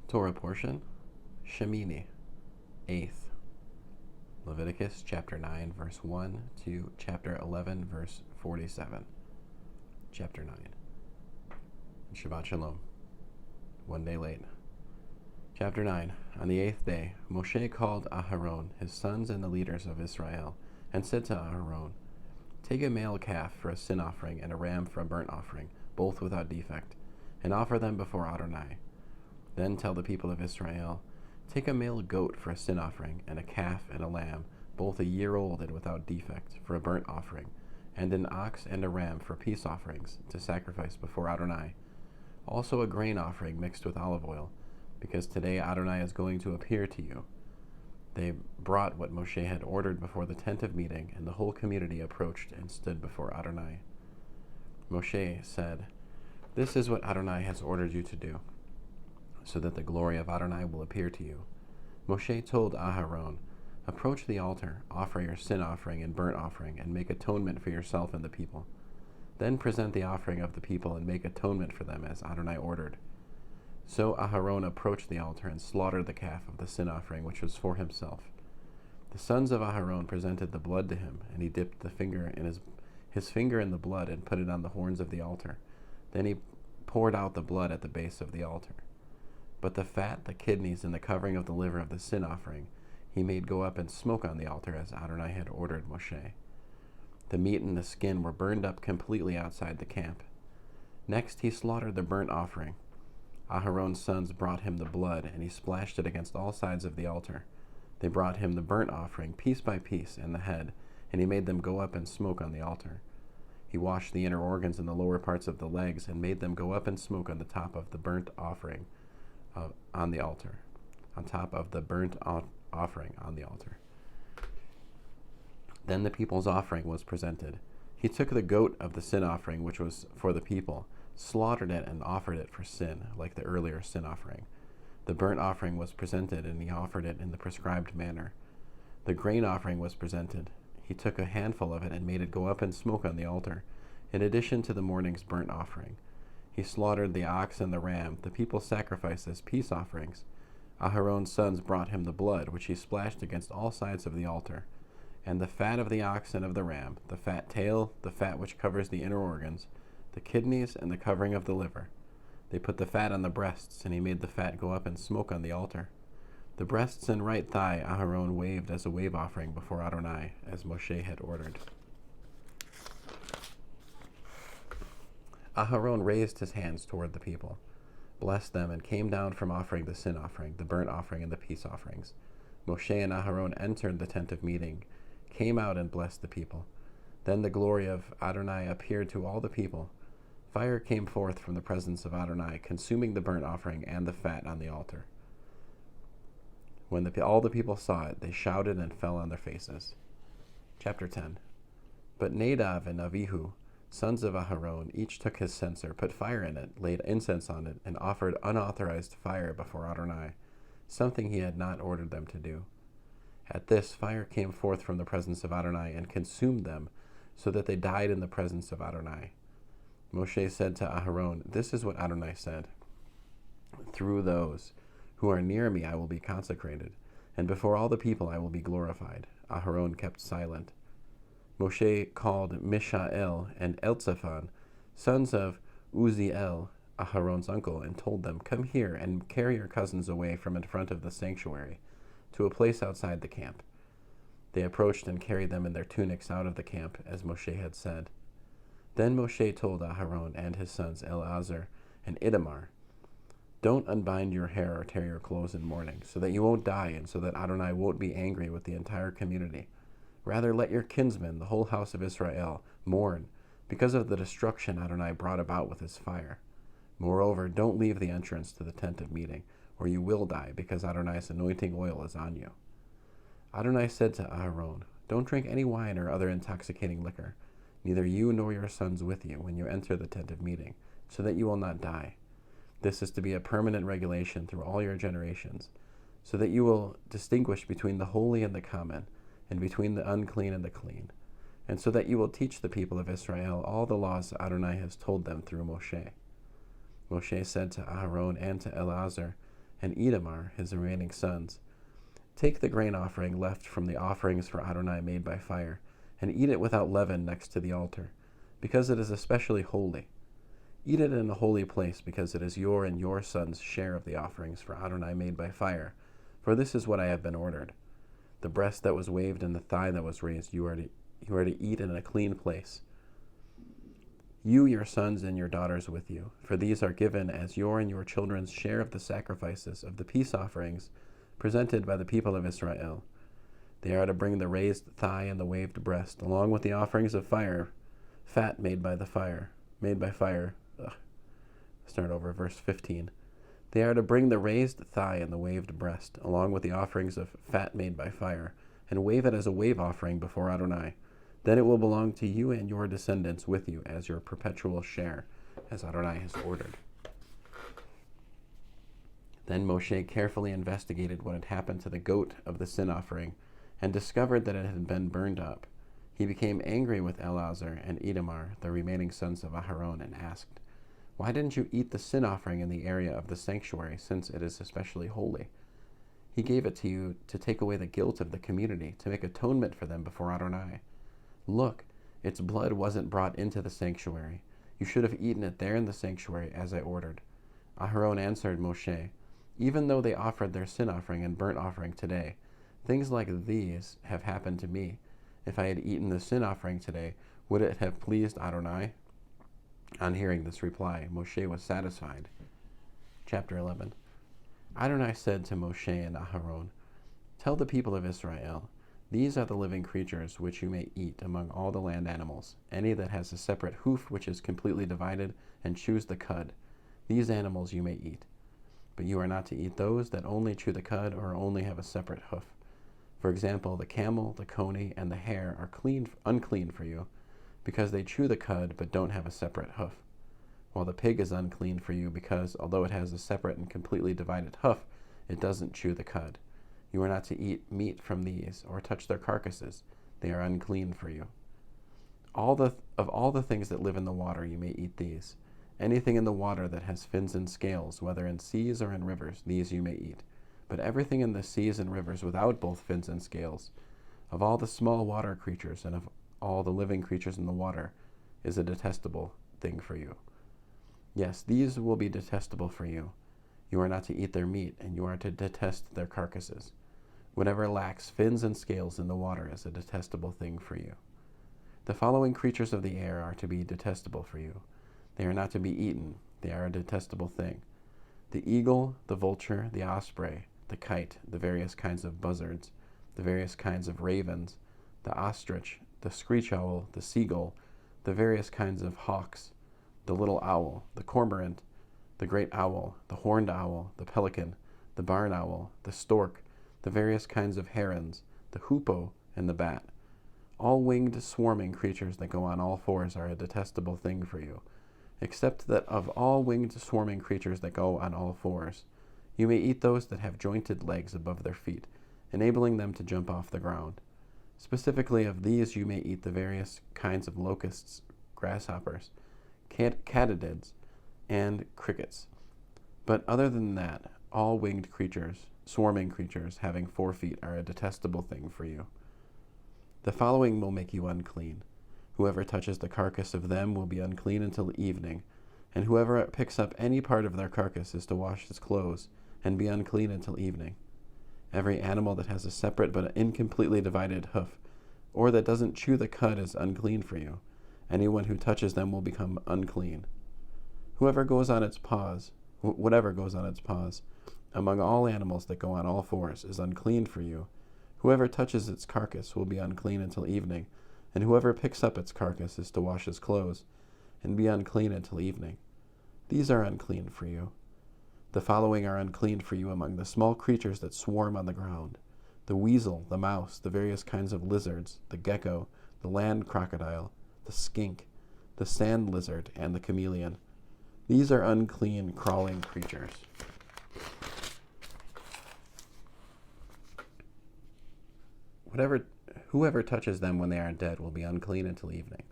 Torah portion, Shemini, 8th. Leviticus chapter 9, verse 1 to chapter 11, verse 47. Chapter 9. Shabbat Shalom. One day late. Chapter 9. On the 8th day, Moshe called Aharon, his sons and the leaders of Israel, and said to Aharon, "Take a male calf for a sin offering and a ram for a burnt offering, both without defect, and offer them before Adonai. Then tell the people of Israel, take a male goat for a sin offering, and a calf and a lamb, both a year old and without defect, for a burnt offering, and an ox and a ram for peace offerings, to sacrifice before Adonai. Also a grain offering mixed with olive oil, because today Adonai is going to appear to you." They brought what Moshe had ordered before the tent of meeting, and the whole community approached and stood before Adonai. Moshe said, "This is what Adonai has ordered you to do, so that the glory of Adonai will appear to you." Moshe told Aharon, "Approach the altar, offer your sin offering and burnt offering, and make atonement for yourself and the people. Then present the offering of the people and make atonement for them as Adonai ordered." So Aharon approached the altar and slaughtered the calf of the sin offering, which was for himself. The sons of Aharon presented the blood to him, and he dipped his finger in the blood and put it on the horns of the altar. Then he poured out the blood at the base of the altar. But the fat, the kidneys, and the covering of the liver of the sin offering he made go up and smoke on the altar as Adonai had ordered Moshe. The meat and the skin were burned up completely outside the camp. Next he slaughtered the burnt offering. Aharon's sons brought him the blood, and he splashed it against all sides of the altar. They brought him the burnt offering, piece by piece, and the head, and he made them go up and smoke on the altar. He washed the inner organs and the lower parts of the legs, and made them go up and smoke on the top of the burnt offering on the altar. On top of the burnt offering on the altar. Then the people's offering was presented. He took the goat of the sin offering, which was for the people, slaughtered it, and offered it for sin, like the earlier sin offering. The burnt offering was presented, and he offered it in the prescribed manner. The grain offering was presented. He took a handful of it and made it go up and smoke on the altar, in addition to the morning's burnt offering. He slaughtered the ox and the ram. The people sacrificed as peace offerings. Aharon's sons brought him the blood, which he splashed against all sides of the altar, and the fat of the ox and of the ram, the fat tail, the fat which covers the inner organs, the kidneys, and the covering of the liver. They put the fat on the breasts, and he made the fat go up and smoke on the altar. The breasts and right thigh Aharon waved as a wave offering before Adonai, as Moshe had ordered. Aharon raised his hands toward the people, blessed them, and came down from offering the sin offering, the burnt offering, and the peace offerings. Moshe and Aharon entered the tent of meeting, came out, and blessed the people. Then the glory of Adonai appeared to all the people. Fire came forth from the presence of Adonai, consuming the burnt offering and the fat on the altar. When all the people saw it, they shouted and fell on their faces. Chapter 10. But Nadav and Avihu, sons of Aharon, each took his censer, put fire in it, laid incense on it, and offered unauthorized fire before Adonai, something he had not ordered them to do. At this, fire came forth from the presence of Adonai and consumed them, so that they died in the presence of Adonai. Moshe said to Aharon, "This is what Adonai said. Through those who are near me I will be consecrated, and before all the people I will be glorified." Aharon kept silent. Moshe called Mishael and Elzaphan, sons of Uzziel, Aharon's uncle, and told them, "Come here and carry your cousins away from in front of the sanctuary, to a place outside the camp." They approached and carried them in their tunics out of the camp, as Moshe had said. Then Moshe told Aharon and his sons Eleazar and Ithamar, "Don't unbind your hair or tear your clothes in mourning, so that you won't die and so that Adonai won't be angry with the entire community. Rather, let your kinsmen, the whole house of Israel, mourn because of the destruction Adonai brought about with his fire. Moreover, don't leave the entrance to the tent of meeting, or you will die, because Adonai's anointing oil is on you." Adonai said to Aharon, "Don't drink any wine or other intoxicating liquor, neither you nor your sons with you, when you enter the tent of meeting, so that you will not die. This is to be a permanent regulation through all your generations, so that you will distinguish between the holy and the common, and between the unclean and the clean, and so that you will teach the people of Israel all the laws Adonai has told them through Moshe." Moshe said to Aharon and to Eleazar, and Edomar, his remaining sons. Take the grain offering left from the offerings for Adonai made by fire, and eat it without leaven next to the altar, because it is especially holy. Eat it in a holy place, because it is your and your sons' share of the offerings for Adonai made by fire, for this is what I have been ordered. The breast that was waved and the thigh that was raised you are to eat in a clean place. You, your sons, and your daughters with you, for these are given as your and your children's share of the sacrifices of the peace offerings presented by the people of Israel. They are to bring the raised thigh and the waved breast, along with the offerings of fire, fat made by fire. Start over, verse 15. They are to bring the raised thigh and the waved breast, along with the offerings of fat made by fire, and wave it as a wave offering before Adonai. Then it will belong to you and your descendants with you as your perpetual share, as Adonai has ordered. Then Moshe carefully investigated what had happened to the goat of the sin offering, and discovered that it had been burned up. He became angry with Eleazar and Edomar, the remaining sons of Aharon, and asked, "Why didn't you eat the sin offering in the area of the sanctuary, since it is especially holy? He gave it to you to take away the guilt of the community, to make atonement for them before Adonai. Look, its blood wasn't brought into the sanctuary. You should have eaten it there in the sanctuary, as I ordered." Aharon answered Moshe, "Even though they offered their sin offering and burnt offering today, things like these have happened to me. If I had eaten the sin offering today, would it have pleased Adonai?" On hearing this reply, Moshe was satisfied. Chapter 11. Adonai said to Moshe and Aharon, "Tell the people of Israel, these are the living creatures which you may eat among all the land animals, any that has a separate hoof which is completely divided and chews the cud. These animals you may eat. But you are not to eat those that only chew the cud or only have a separate hoof. For example, the camel, the coney, and the hare are unclean for you, because they chew the cud but don't have a separate hoof. While the pig is unclean for you because, although it has a separate and completely divided hoof, it doesn't chew the cud. You are not to eat meat from these or touch their carcasses. They are unclean for you. Of all the things that live in the water you may eat these. Anything in the water that has fins and scales, whether in seas or in rivers, these you may eat. But everything in the seas and rivers without both fins and scales, of all the small water creatures and of all the living creatures in the water, is a detestable thing for you. Yes, these will be detestable for you. You are not to eat their meat, and you are to detest their carcasses. Whatever lacks fins and scales in the water is a detestable thing for you. The following creatures of the air are to be detestable for you. They are not to be eaten. They are a detestable thing. The eagle, the vulture, the osprey, the kite, the various kinds of buzzards, the various kinds of ravens, the ostrich, the screech owl, the seagull, the various kinds of hawks, the little owl, the cormorant, the great owl, the horned owl, the pelican, the barn owl, the stork, the various kinds of herons, the hoopoe, and the bat. All winged swarming creatures that go on all fours are a detestable thing for you, except that of all winged swarming creatures that go on all fours, you may eat those that have jointed legs above their feet, enabling them to jump off the ground. Specifically of these you may eat the various kinds of locusts, grasshoppers, katydids, and crickets. But other than that, all winged creatures, swarming creatures having 4 feet, are a detestable thing for you. The following will make you unclean. Whoever touches the carcass of them will be unclean until evening, and whoever picks up any part of their carcass is to wash his clothes and be unclean until evening. Every animal that has a separate but incompletely divided hoof, or that doesn't chew the cud, is unclean for you. Anyone who touches them will become unclean. Whatever goes on its paws, among all animals that go on all fours, is unclean for you. Whoever touches its carcass will be unclean until evening, and whoever picks up its carcass is to wash his clothes and be unclean until evening. These are unclean for you. The following are unclean for you among the small creatures that swarm on the ground: the weasel, the mouse, the various kinds of lizards, the gecko, the land crocodile, the skink, the sand lizard, and the chameleon. These are unclean, crawling creatures. Whoever touches them when they are dead will be unclean until evening.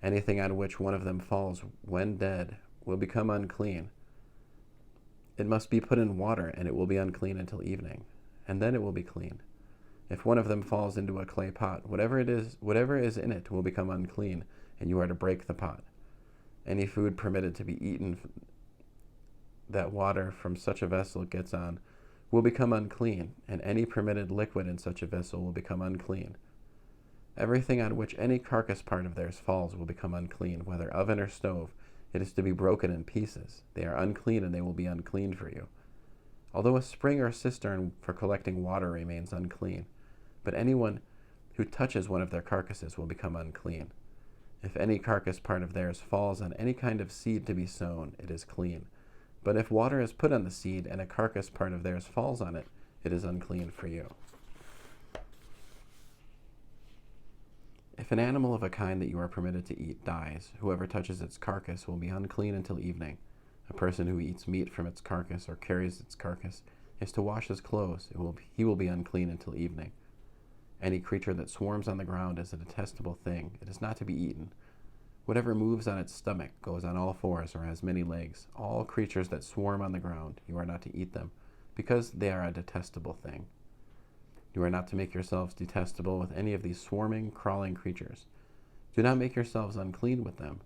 Anything on which one of them falls when dead will become unclean. It must be put in water, and it will be unclean until evening, and then it will be clean. If one of them falls into a clay pot, whatever is in it will become unclean, and you are to break the pot. Any food permitted to be eaten that water from such a vessel gets on will become unclean, and any permitted liquid in such a vessel will become unclean. Everything on which any carcass part of theirs falls will become unclean, whether oven or stove. It is to be broken in pieces. They are unclean, and they will be unclean for you. Although a spring or cistern for collecting water remains unclean, but anyone who touches one of their carcasses will become unclean. If any carcass part of theirs falls on any kind of seed to be sown, it is clean. But if water is put on the seed, and a carcass part of theirs falls on it, it is unclean for you. If an animal of a kind that you are permitted to eat dies, whoever touches its carcass will be unclean until evening. A person who eats meat from its carcass or carries its carcass is to wash his clothes. He will be unclean until evening. Any creature that swarms on the ground is a detestable thing. It is not to be eaten. Whatever moves on its stomach, goes on all fours, or has many legs. All creatures that swarm on the ground, you are not to eat them, because they are a detestable thing. You are not to make yourselves detestable with any of these swarming, crawling creatures. Do not make yourselves unclean with them.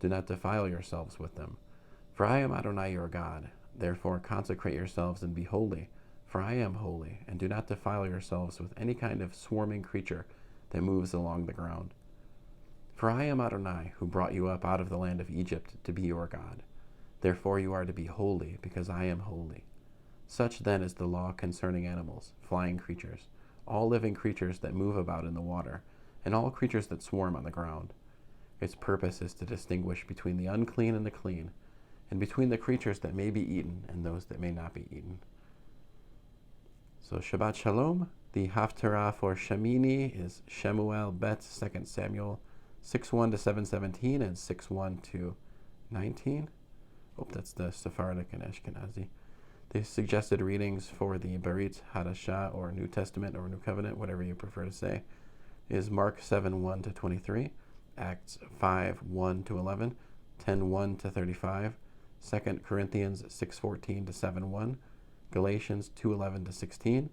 Do not defile yourselves with them. For I am Adonai your God. Therefore consecrate yourselves and be holy, for I am holy, and do not defile yourselves with any kind of swarming creature that moves along the ground. For I am Adonai, who brought you up out of the land of Egypt to be your God. Therefore you are to be holy, because I am holy. Such then is the law concerning animals, flying creatures, all living creatures that move about in the water, and all creatures that swarm on the ground. Its purpose is to distinguish between the unclean and the clean, and between the creatures that may be eaten and those that may not be eaten. So Shabbat Shalom. The Haftarah for Shemini is Shemuel Bet, 2 Samuel 6:1 to 7:17 and 6:1 to 19. That's the Sephardic and Ashkenazi. The suggested readings for the Berit Hadashah, or New Testament or New Covenant, whatever you prefer to say, is Mark 7:1 to 23, Acts 5:1 to 11, 10:1 to 35, 2 Corinthians 6:14 to 7:1, Galatians 2:11 to 16,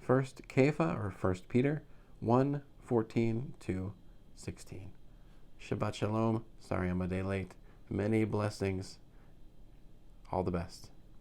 1 Kepha or 1 Peter 1:14 to 16. Shabbat Shalom. Sorry I'm a day late. Many blessings. All the best.